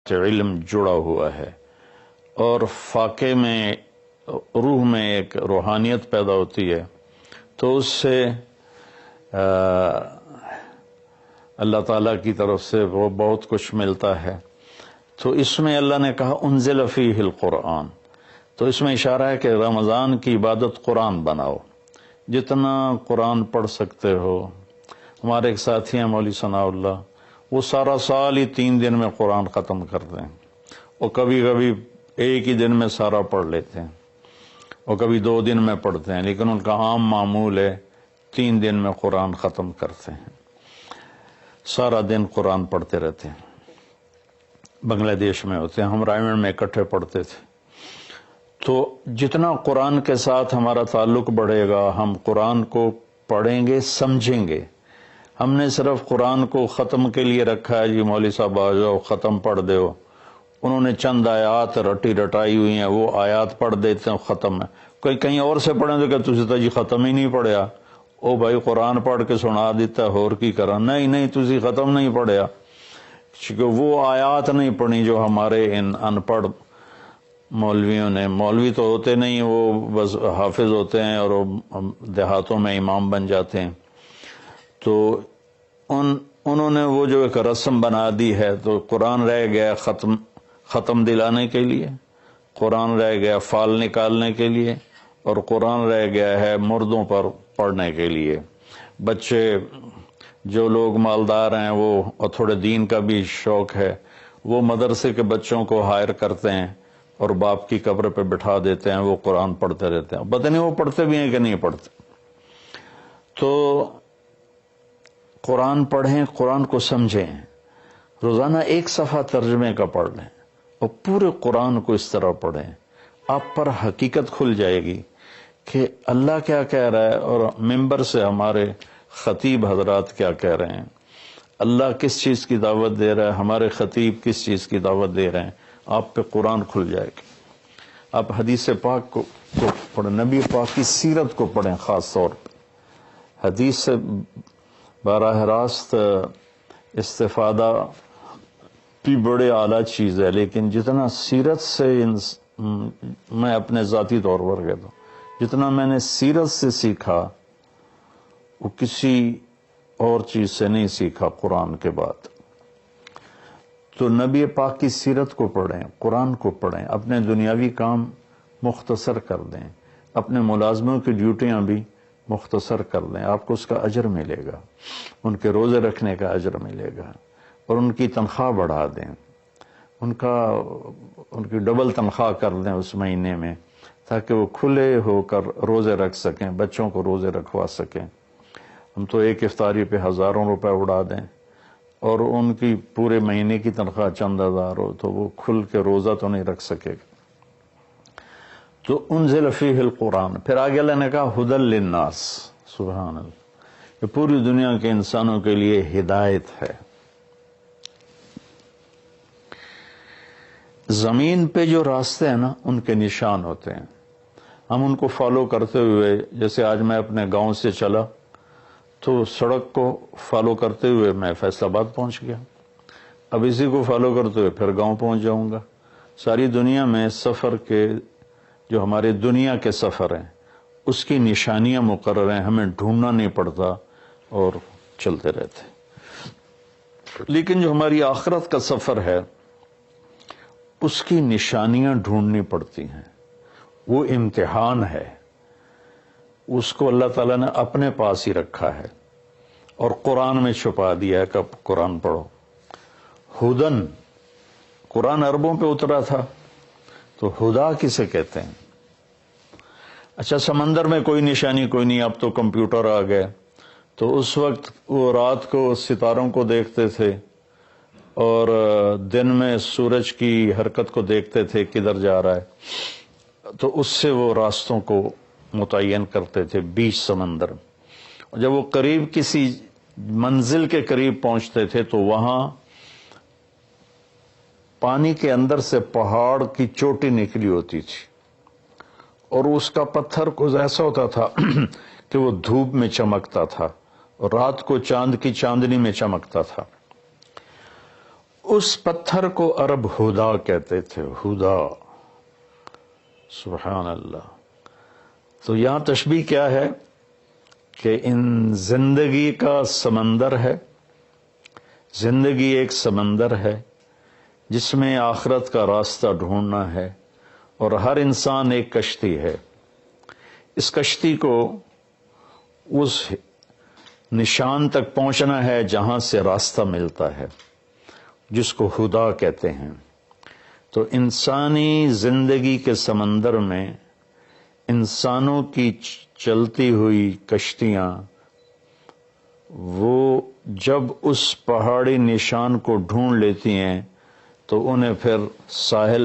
سے علم جڑا ہوا ہے اور فاقے میں روح میں ایک روحانیت پیدا ہوتی ہے تو اس سے اللہ تعالیٰ کی طرف سے وہ بہت کچھ ملتا ہے۔ تو اس میں اللہ نے کہا انزل فیہ القرآن، تو اس میں اشارہ ہے کہ رمضان کی عبادت قرآن بناؤ، جتنا قرآن پڑھ سکتے ہو۔ ہمارے ایک ساتھی ہیں مولوی ثناء اللہ، وہ سارا سال ہی 3 دن میں قرآن ختم کرتے ہیں، اور کبھی کبھی ایک ہی دن میں سارا پڑھ لیتے ہیں، اور کبھی 2 دن میں پڑھتے ہیں، لیکن ان کا عام معمول ہے 3 دن میں قرآن ختم کرتے ہیں، سارا دن قرآن پڑھتے رہتے ہیں۔ بنگلہ دیش میں ہوتے ہیں، ہم رائمنڈ میں اکٹھے پڑھتے تھے۔ تو جتنا قرآن کے ساتھ ہمارا تعلق بڑھے گا، ہم قرآن کو پڑھیں گے، سمجھیں گے۔ ہم نے صرف قرآن کو ختم کے لیے رکھا ہے، جی مولوی صاحب آ جاؤ ختم پڑھ دو، انہوں نے چند آیات رٹائی ہوئی ہیں، وہ آیات پڑھ دیتے ہیں، ختم ہے۔ کوئی کہیں اور سے پڑھیں تو کہ تسی تو جی ختم ہی نہیں پڑھیا، او بھائی قرآن پڑھ کے سنا دیتا ہے، اور کی کرا؟ نہیں تسی ختم نہیں پڑھیا، کیونکہ وہ آیات نہیں پڑھی جو ہمارے ان ان پڑھ مولویوں نے، مولوی تو ہوتے نہیں، وہ بس حافظ ہوتے ہیں اور دیہاتوں میں امام بن جاتے ہیں۔ تو انہوں نے وہ جو ایک رسم بنا دی ہے، تو قرآن رہ گیا ختم دلانے کے لیے، قرآن رہ گیا فال نکالنے کے لیے، اور قرآن رہ گیا ہے مردوں پر پڑھنے کے لیے۔ بچے جو لوگ مالدار ہیں وہ اور تھوڑے دین کا بھی شوق ہے، وہ مدرسے کے بچوں کو ہائر کرتے ہیں اور باپ کی قبر پہ بٹھا دیتے ہیں، وہ قرآن پڑھتے رہتے ہیں، پتہ نہیں وہ پڑھتے بھی ہیں کہ نہیں پڑھتے۔ تو قرآن پڑھیں، قرآن کو سمجھیں، روزانہ 1 صفحہ ترجمے کا پڑھ لیں اور پورے قرآن کو اس طرح پڑھیں، آپ پر حقیقت کھل جائے گی کہ اللہ کیا کہہ رہا ہے اور ممبر سے ہمارے خطیب حضرات کیا کہہ رہے ہیں، اللہ کس چیز کی دعوت دے رہا ہے، ہمارے خطیب کس چیز کی دعوت دے رہے ہیں، آپ پہ قرآن کھل جائے گی۔ آپ حدیث پاک کو پڑھیں، نبی پاک کی سیرت کو پڑھیں، خاص طور پر حدیث سے براہ راست استفادہ بھی بڑے اعلیٰ چیز ہے، لیکن جتنا سیرت سے میں اپنے ذاتی طور پر کہتا ہوں، جتنا میں نے سیرت سے سیکھا وہ کسی اور چیز سے نہیں سیکھا قرآن کے بعد۔ تو نبی پاک کی سیرت کو پڑھیں، قرآن کو پڑھیں، اپنے دنیاوی کام مختصر کر دیں، اپنے ملازموں کی ڈیوٹیاں بھی مختصر کر دیں، آپ کو اس کا اجر ملے گا، ان کے روزے رکھنے کا اجر ملے گا، اور ان کی تنخواہ بڑھا دیں، ان کی ڈبل تنخواہ کر دیں اس مہینے میں، تاکہ وہ کھلے ہو کر روزے رکھ سکیں، بچوں کو روزے رکھوا سکیں۔ ہم تو ایک افطاری پہ ہزاروں روپے اڑا دیں، اور ان کی پورے مہینے کی تنخواہ چند ہزار ہو تو وہ کھل کے روزہ تو نہیں رکھ سکے گا۔ تو انزل فیہ القرآن، پھر آگے اللہ نے کہا ھدی للناس، سبحان اللہ، یہ پوری دنیا کے انسانوں کے لیے ہدایت ہے۔ زمین پہ جو راستے ہیں نا، ان کے نشان ہوتے ہیں، ہم ان کو فالو کرتے ہوئے، جیسے آج میں اپنے گاؤں سے چلا تو سڑک کو فالو کرتے ہوئے میں فیصل آباد پہنچ گیا، اب اسی کو فالو کرتے ہوئے پھر گاؤں پہنچ جاؤں گا۔ ساری دنیا میں سفر کے جو ہمارے دنیا کے سفر ہیں اس کی نشانیاں مقرر ہیں، ہمیں ڈھونڈنا نہیں پڑتا اور چلتے رہتے۔ لیکن جو ہماری آخرت کا سفر ہے اس کی نشانیاں ڈھونڈنی پڑتی ہیں، وہ امتحان ہے، اس کو اللہ تعالیٰ نے اپنے پاس ہی رکھا ہے اور قرآن میں چھپا دیا ہے کہ قرآن پڑھو۔ ہدن، قرآن عربوں پہ اترا تھا تو ہدا کسے کہتے ہیں؟ اچھا، سمندر میں کوئی نشانی کوئی نہیں، اب تو کمپیوٹر آ گئے، تو اس وقت وہ رات کو ستاروں کو دیکھتے تھے اور دن میں سورج کی حرکت کو دیکھتے تھے کدھر جا رہا ہے، تو اس سے وہ راستوں کو متعین کرتے تھے بیچ سمندر۔ جب وہ قریب کسی منزل کے قریب پہنچتے تھے تو وہاں پانی کے اندر سے پہاڑ کی چوٹی نکلی ہوتی تھی، اور اس کا پتھر کچھ ایسا ہوتا تھا کہ وہ دھوپ میں چمکتا تھا اور رات کو چاند کی چاندنی میں چمکتا تھا۔ اس پتھر کو عرب ہدا کہتے تھے، ہدا، سبحان اللہ۔ تو یہاں تشبیہ کیا ہے کہ ان زندگی کا سمندر ہے، زندگی ایک سمندر ہے جس میں آخرت کا راستہ ڈھونڈنا ہے، اور ہر انسان ایک کشتی ہے۔ اس کشتی کو اس نشان تک پہنچنا ہے جہاں سے راستہ ملتا ہے، جس کو ہدا کہتے ہیں۔ تو انسانی زندگی کے سمندر میں انسانوں کی چلتی ہوئی کشتیاں، وہ جب اس پہاڑی نشان کو ڈھونڈ لیتی ہیں تو انہیں پھر ساحل